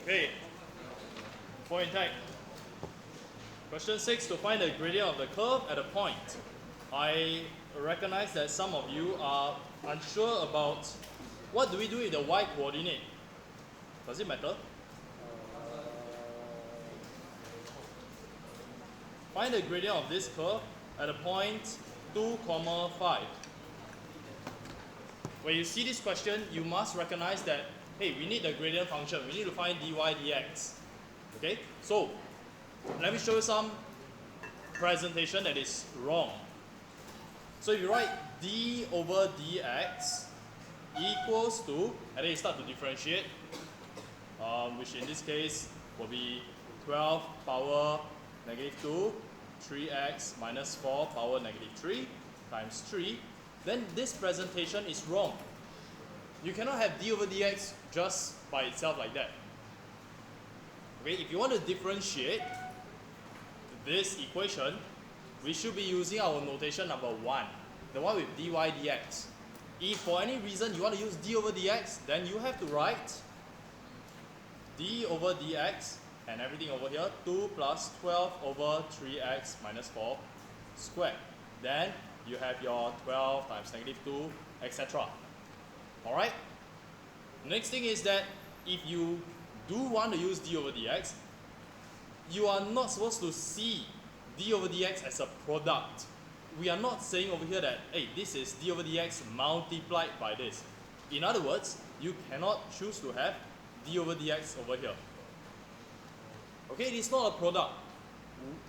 Okay, point tag. Question 6, to find the gradient of the curve at a point. I recognize that some of you are unsure about what do we do with the y coordinate. Does it matter? Find the gradient of this curve at a point 2, 5. When you see this question, you must recognize that, hey, we need the gradient function. We need to find dy dx. Okay, so let me show you some presentation that is wrong. So if you write d over dx equals to, and then you start to differentiate, which in this case will be 12 power negative 2, 3x minus 4 power negative 3 times 3, then this presentation is wrong. You cannot have d over dx just by itself like that. Okay, if you want to differentiate this equation, we should be using our notation number 1, the one with dy dx. If for any reason you want to use d over dx, then you have to write d over dx and everything over here, 2 plus 12 over 3x minus 4 squared. Then you have your 12 times negative 2, etc. Alright? Next thing is that if you do want to use d over dx, you are not supposed to see d over dx as a product. We are not saying over here that, hey, this is d over dx multiplied by this. In other words, you cannot choose to have d over dx over here. Okay, it is not a product.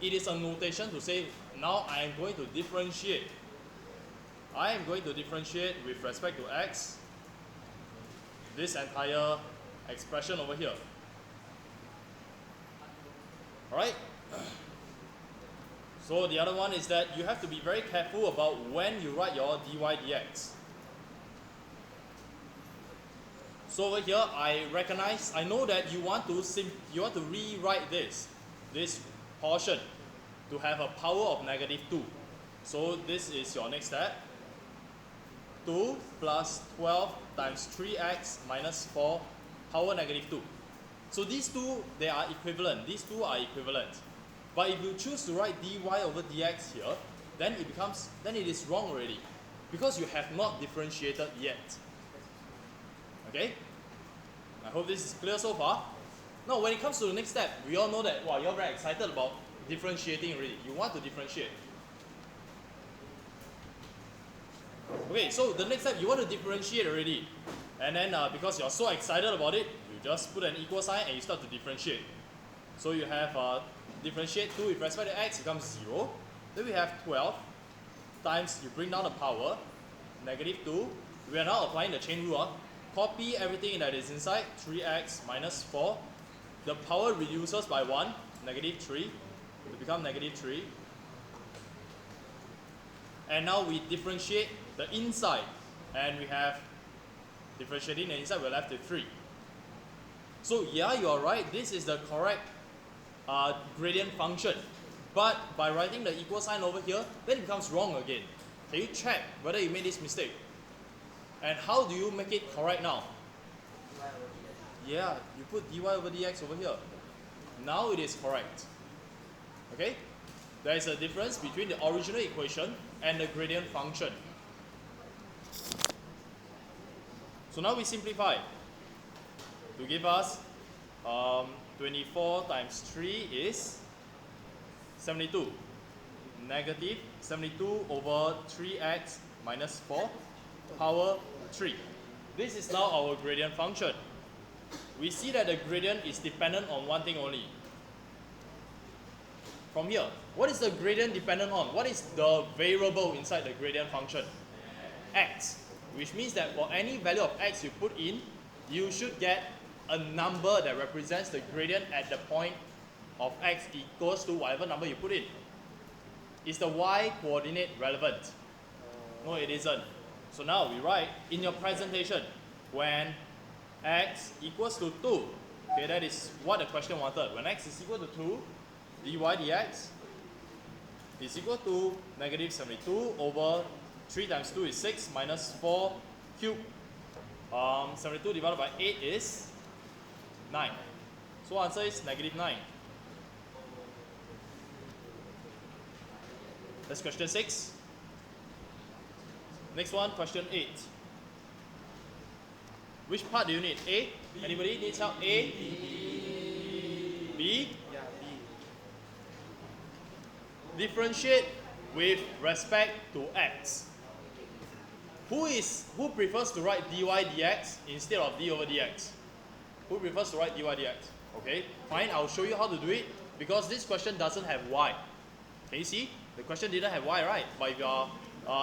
It is a notation to say, now I am going to differentiate. I am going to differentiate with respect to x, this entire expression over here. Alright? So the other one is that you have to be very careful about when you write your dy dx. So over here, I know that you want to rewrite this portion to have a power of negative 2. So this is your next step. 2 plus 12 times 3x minus 4 power negative 2. So these two, they are equivalent. These two are equivalent. But if you choose to write dy over dx here, then it is wrong already, because you have not differentiated yet. Okay? I hope this is clear so far. Now, when it comes to the next step, we all know that, wow, you're very excited about differentiating already. You want to differentiate. Okay, so the next step, you want to differentiate already. And then because you're so excited about it, you just put an equal sign and you start to differentiate. So you have differentiate 2 with respect to x becomes 0. Then we have 12 times, you bring down the power, negative 2. We are now applying the chain rule. Copy everything that is inside, 3x minus 4. The power reduces by 1, negative 3. It will become negative 3. And now we differentiate the inside. And we have differentiating the inside, we're left with 3. So yeah, you are right, this is the correct gradient function. But by writing the equal sign over here, then it becomes wrong again. Can you check whether you made this mistake? And how do you make it correct now? Yeah, you put dy over dx over here. Now it is correct. Okay? There is a difference between the original equation and the gradient function. So now we simplify to give us 24 times 3 is 72. Negative 72 over 3x minus 4 power 3. This is now our gradient function. We see that the gradient is dependent on one thing only. From here, what is the gradient dependent on? What is the variable inside the gradient function? X. Which means that for any value of x you put in, you should get a number that represents the gradient at the point of x equals to whatever number you put in. Is the y coordinate relevant? No, it isn't. So now we write in your presentation, when x equals to 2, okay, that is what the question wanted. When x is equal to 2, dy dx is equal to negative 72 over 3 times 2 is 6 minus 4 cubed. 72 divided by 8 is 9. So answer is negative 9. That's question 6. Next one, question 8. Which part do you need? A? Anybody needs help? A? B? Yeah, B. Differentiate with respect to x. Who prefers to write dy dx instead of d over dx? Who prefers to write dy dx? Okay, fine, I'll show you how to do it because this question doesn't have y. Can you see? The question didn't have y, right? But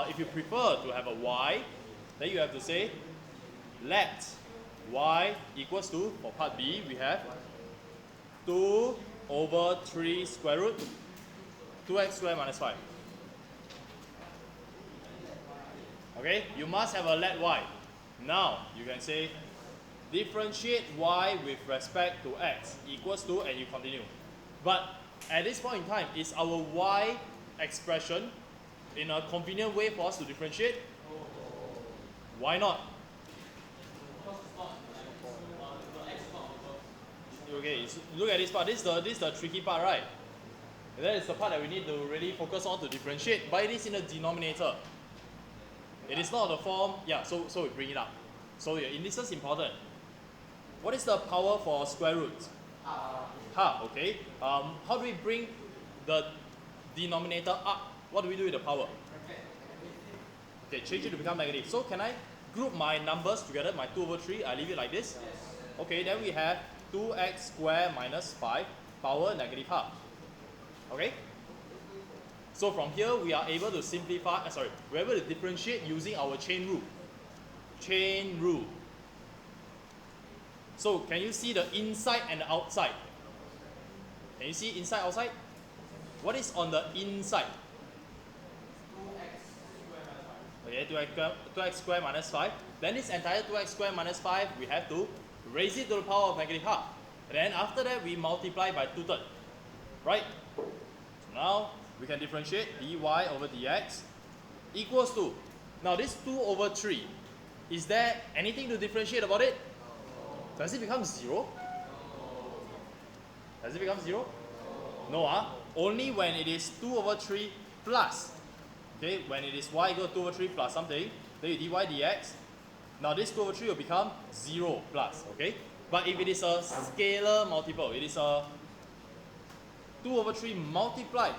if you prefer to have a y, then you have to say let y equals to, for part B, we have 2 over 3 square root 2x squared minus 5. Okay, you must have a let y. Now, you can say differentiate y with respect to x equals to, and you continue. But at this point in time, is our y expression in a convenient way for us to differentiate? Why not? Okay, so look at this part. This is the tricky part, right? And that is the part that we need to really focus on to differentiate. But it is in the denominator. It is not the form. Yeah, so we bring it up. So your indices is important. What is the power for square root? Half. Okay. How do we bring the denominator up? What do we do with the power? Okay, change it to become negative. So can I group my numbers together? My 2 over 3. I leave it like this. Okay, then we have 2x squared minus 5 power negative half. Okay? So from here we are able to simplify, we're able to differentiate using our chain rule. Chain rule. So can you see the inside and the outside? Can you see inside, outside? What is on the inside? 2x squared minus 5. Then this entire 2x squared minus 5, we have to raise it to the power of negative half. And then after that, we multiply by 2/3. Right? So now, we can differentiate dy over dx equals to, now this 2 over 3, is there anything to differentiate about it? Does it become 0? Does it become 0? No, only when it is 2 over 3 plus. Okay, when it is y equal to 2 over 3 plus something, then you dy dx. Now this 2 over 3 will become 0 plus, okay? But if it is a scalar multiple, it is a 2 over 3 multiplied.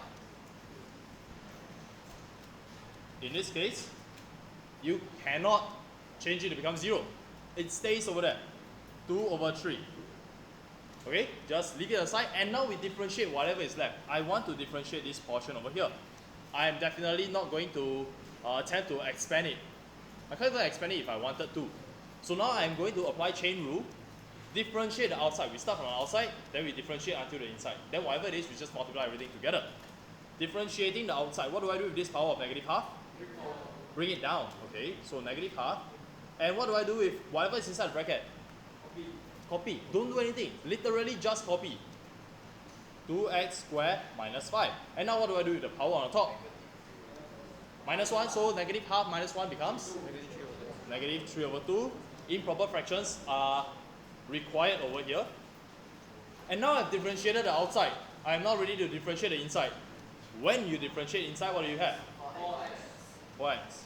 In this case, you cannot change it to become 0. It stays over there. 2 over 3. Okay, just leave it aside, and now we differentiate whatever is left. I want to differentiate this portion over here. I am definitely not going to attempt to expand it. I can't even expand it if I wanted to. So now I'm going to apply chain rule, differentiate the outside. We start from the outside, then we differentiate until the inside. Then whatever it is, we just multiply everything together. Differentiating the outside, what do I do with this power of negative half? Bring it down, okay? So negative half. And what do I do with whatever is inside the bracket? Copy. Don't do anything. Literally just copy. 2x squared minus 5. And now what do I do with the power on the top? Minus 1, so negative half minus 1 becomes? Negative 3 over 2. Improper fractions are required over here. And now I've differentiated the outside. I am now ready to differentiate the inside. When you differentiate inside, what do you have? 4x.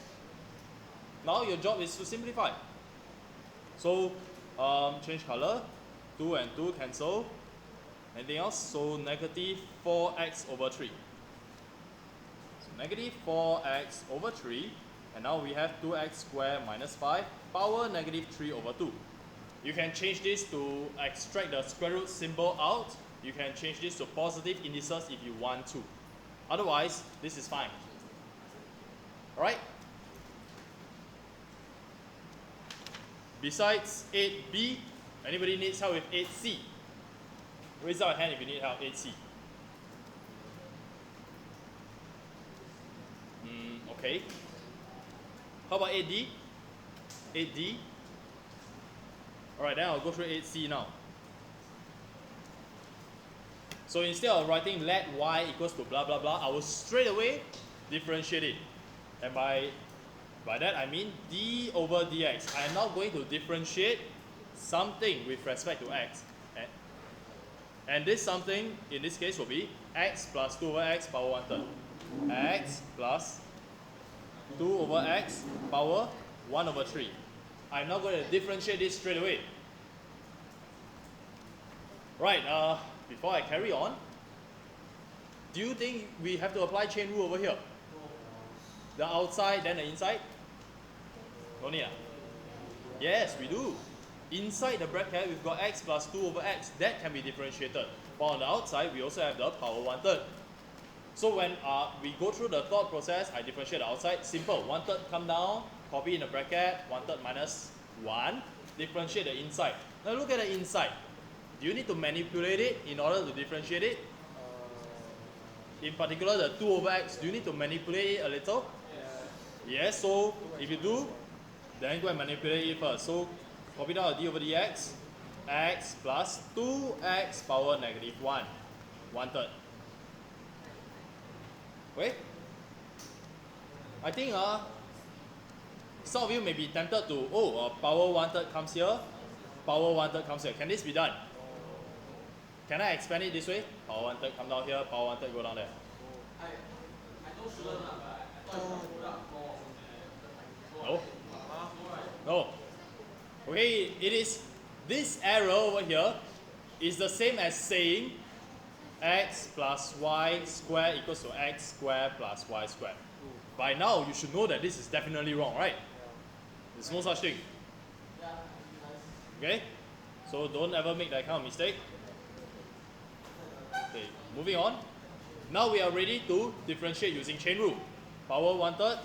Now your job is to simplify. So change color. 2 and 2 cancel. Anything else? So negative 4x over 3. So negative 4x over 3. And now we have 2x squared minus 5 power negative 3 over 2. You can change this to extract the square root symbol out. You can change this to positive indices if you want to. Otherwise, this is fine. Alright? Besides 8b, anybody needs help with 8c? Raise up a hand if you need help, 8c. Okay. How about 8d? 8d. Alright, then I'll go through 8c now. So instead of writing let y equals to blah blah blah, I will straight away differentiate it. And by that I mean d over dx. I am now going to differentiate something with respect to x. And this something in this case will be x plus 2 over x power 1/3. X plus 2 over x power 1/3. I'm now going to differentiate this straight away. Right, before I carry on, do you think we have to apply chain rule over here? The outside, then the inside? No need. Yes, we do. Inside the bracket, we've got x plus 2 over x. That can be differentiated. But on the outside, we also have the power 1/3. So when we go through the thought process, I differentiate the outside. Simple. 1/3 come down, copy in the bracket, 1/3 minus 1. Differentiate the inside. Now look at the inside. Do you need to manipulate it in order to differentiate it? In particular, the 2 over x, do you need to manipulate it a little? Yes, so if you do, then go and manipulate it first. So copy down the d over dx, x plus 2x power negative 1, 1/3. Okay? I think some of you may be tempted to, power 1/3 comes here, power 1/3 comes here. Can this be done? Can I expand it this way? Power 1/3 come down here, power 1/3 go down there. No? No. Okay, it is, this arrow over here is the same as saying x plus y squared equals to x squared plus y squared. By now, you should know that this is definitely wrong, right? There's no such thing. Okay? So don't ever make that kind of mistake. Okay, moving on. Now we are ready to differentiate using chain rule. Power 1/3,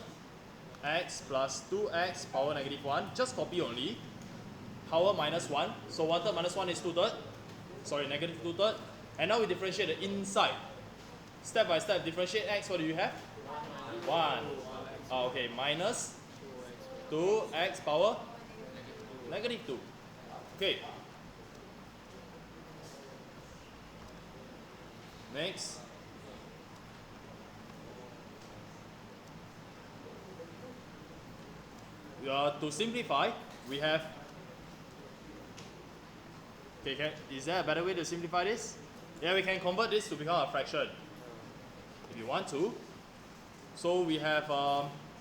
x plus 2x power negative 1. Just copy only. Power minus 1. So 1/3 minus 1 is 2/3. Sorry, negative 2/3. And now we differentiate the inside. Step by step, differentiate x. What do you have? 1. Okay, minus 2x power negative 2. Okay. Next. To simplify, we have. Okay, is there a better way to simplify this? Yeah, we can convert this to become a fraction if you want to. So we have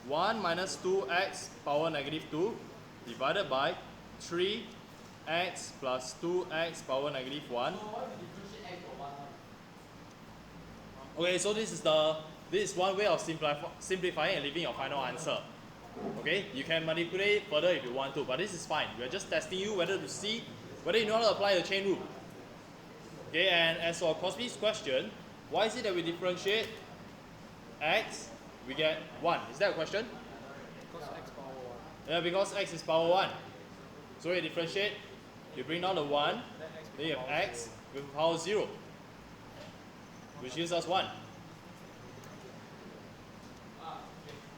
1 minus 2x power negative 2 divided by 3x plus 2x power negative 1. Okay, so this is one way of simplifying and leaving your final answer. Okay, you can manipulate it further if you want to, but this is fine. We are just testing you whether to see whether you know how to apply the chain rule. Okay, and as for Cosby's question, why is it that we differentiate x, we get 1? Is that a question? Because x power 1. Yeah, because x is power 1. So you differentiate, you bring down the 1, then you have x with power 0, which gives us 1.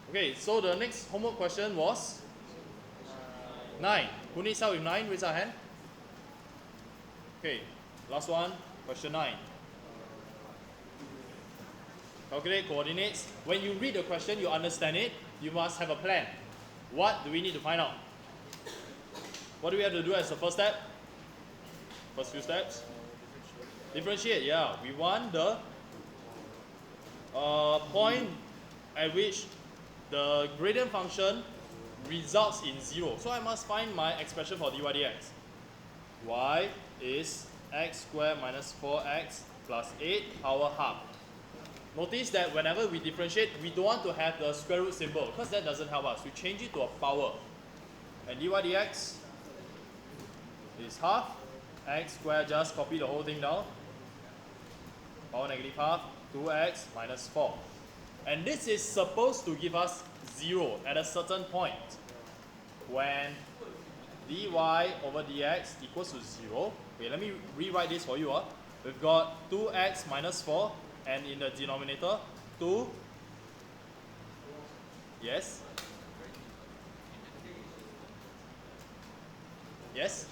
Okay, so the next homework question was 9. Who needs help with 9? Raise our hand. Okay, last one, question 9. Calculate coordinates. When you read the question, you understand it, you must have a plan. What do we need to find out? What do we have to do as the first step? First few steps? Differentiate, yeah. We want the point at which the gradient function results in 0. So I must find my expression for dy dx. Y is x squared minus 4x plus 8 power half. Notice that whenever we differentiate, we don't want to have the square root symbol because that doesn't help us. We change it to a power. And dy dx is half. X squared, just copy the whole thing down. Power negative half, 2x minus 4. And this is supposed to give us 0 at a certain point when dy over dx equals to 0. Okay, let me rewrite this for you. We've got 2x minus 4 and in the denominator 2. Yes? Yes?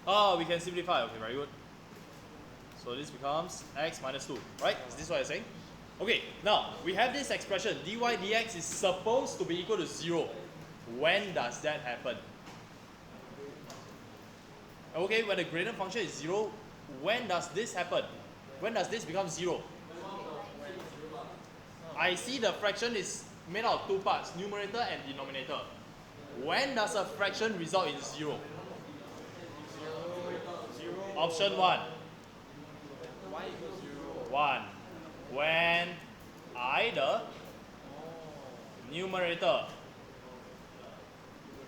Oh, we can simplify. Okay, very good. So this becomes x minus 2, right? Is this what you're saying? Okay, now we have this expression dy dx is supposed to be equal to 0. When does that happen? Okay, when the gradient function is 0, when does this happen? When does this become 0? I see the fraction is made out of two parts, numerator and denominator. When does a fraction result in 0? Option 1. Y equals 0. 1. When either numerator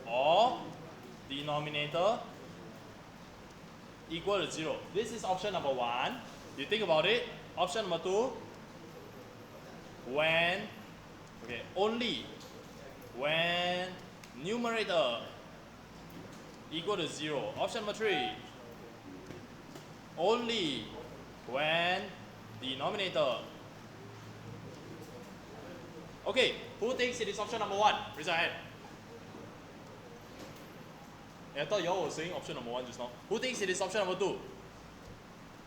or denominator equal to 0. This is option number 1. You think about it. Option number 2. When, only when numerator equal to 0. Option number 3. Only when denominator. Okay, who thinks it is option number 1? Raise your hand. I thought you all were saying option number 1 just now. Who thinks it is option number 2?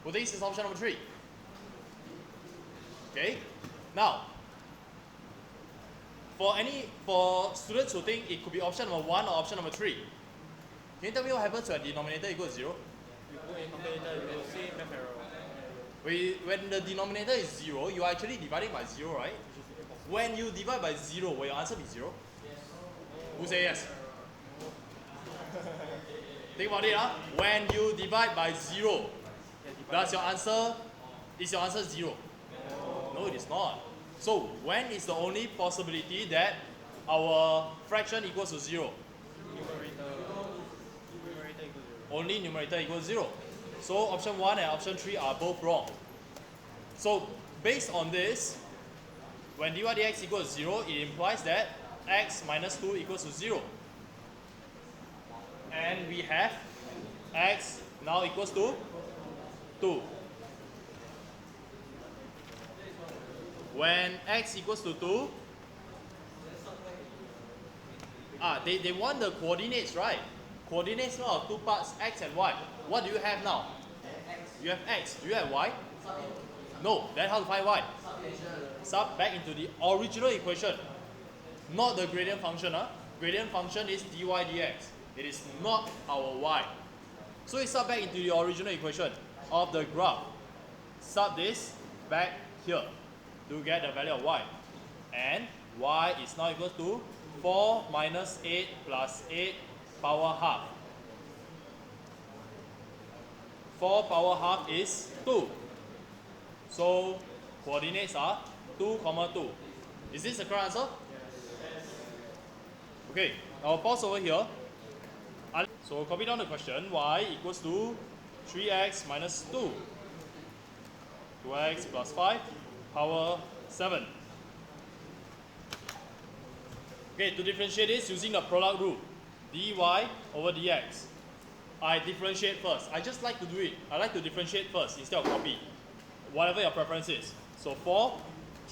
Who thinks it's option number 3? Okay, now for students who think it could be option number 1 or option number 3, can you tell me what happens when denominator equals 0? You put in calculator, you will see math error. When the denominator is 0, you are actually dividing by 0, right? When you divide by 0, will your answer be 0? Yes. Who say yes? Think about it, when you divide by 0, is your answer 0? No, it is not. So when is the only possibility that our fraction equals to 0? Numerator equals 0. Only numerator equals 0. So option 1 and option 3 are both wrong. So based on this, when dy dx equals 0, it implies that x minus 2 equals to 0. And we have x now equals to 2. When x equals to 2, they want the coordinates, right? Coordinates now are two parts, x and y. What do you have now? You have x. Do you have y? No. Then how to find y? Sub back into the original equation, not the gradient function. Gradient function is dy dx. It is not our y. So we sub back into the original equation of the graph. Sub this back here to get the value of y. And y is now equal to 4 minus 8 plus 8 power half. 4 power half is 2. So coordinates are 2, 2. Is this the correct answer? Okay, I'll pause over here. So copy down the question. Y equals to 3x minus 2. 2x plus 5 power 7. Okay, to differentiate this using the product rule, dy over dx. I differentiate first. I just like to do it. I like to differentiate first instead of copy. Whatever your preference is. So 4,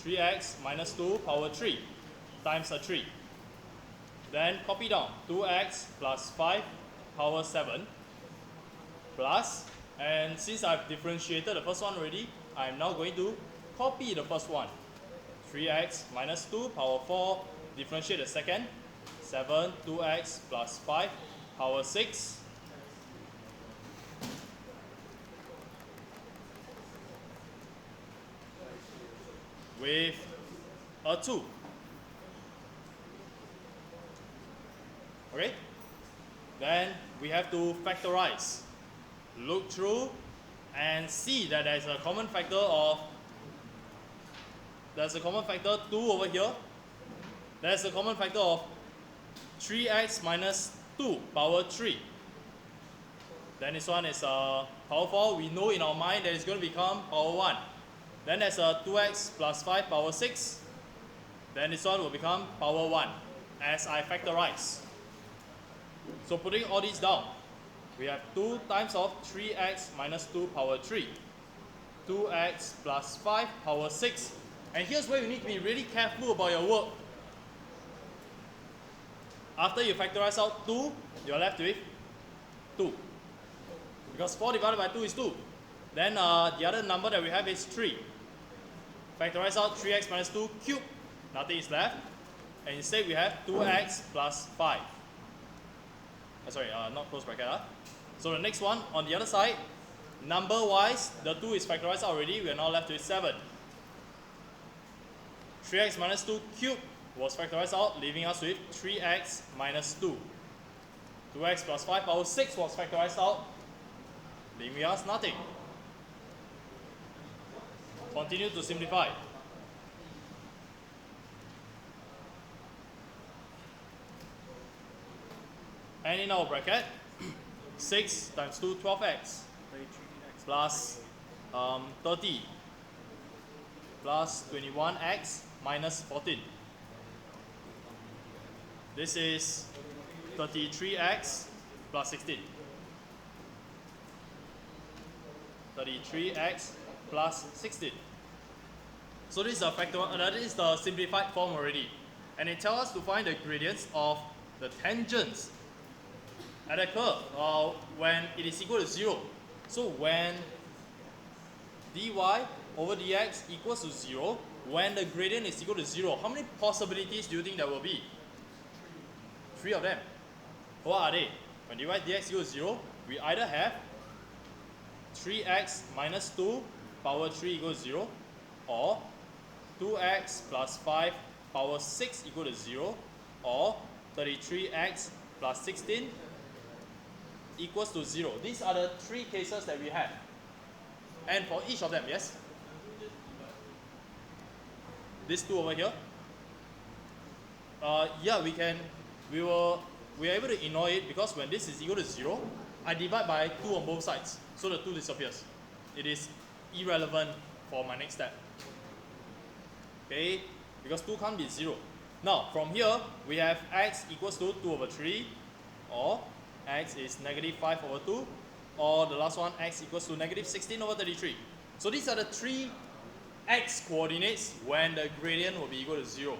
3x minus 2 power 3 times a 3. Then copy down 2x plus 5 power 7 plus, and since I've differentiated the first one already, I'm now going to copy the first one. 3x minus 2 power 4, differentiate the second. 7, 2x plus 5 power 6. With a 2. Okay? Then we have to factorize. Look through and see that there's a common factor of 2 over here. There's a common factor of 3x minus 2 power 3. Then this one is power 4. We know in our mind that it's going to become power 1. Then there's a 2x plus 5 power 6. Then this one will become power 1 as I factorize. So putting all these down, we have 2 times of 3x minus 2 power 3. 2x plus 5 power 6. And here's where you need to be really careful about your work. After you factorize out 2, you're left with 2. Because 4 divided by 2 is 2. Then the other number that we have is 3. Factorize out 3x minus 2 cubed. Nothing is left. And instead we have 2x plus 5. Sorry, not close bracket. So the next one, on the other side, number-wise, the 2 is factorized out already. We are now left with 7. 3x minus 2 cubed was factorized out, leaving us with 3x minus 2. 2x plus 5 power 6 was factorized out, leaving us nothing. Continue to simplify. And in our bracket, 6 times 2, 12x, 33x plus 30, plus 21x minus 14. This is 33x plus 16. 33x plus 16. So this is a factor, that is the simplified form already. And it tells us to find the gradients of the tangents at a curve when it is equal to 0. So when dy over dx equals to 0, when the gradient is equal to 0, how many possibilities do you think there will be? 3 of them. What are they? When dy dx equals 0, we either have 3x minus 2 power 3 equals 0, or 2x plus 5 power 6 equal to 0, or 33x plus 16 equals to 0. These are the 3 cases that we have. And for each of them, yes? These 2 over here. Yeah, we are able to ignore it because when this is equal to 0, I divide by 2 on both sides. So the 2 disappears. It is irrelevant for my next step. Okay, because 2 can't be 0. Now, from here, we have x equals to 2 over 3, or x is negative 5 over 2, or the last one, x equals to negative 16 over 33. So these are the 3 x coordinates when the gradient will be equal to 0.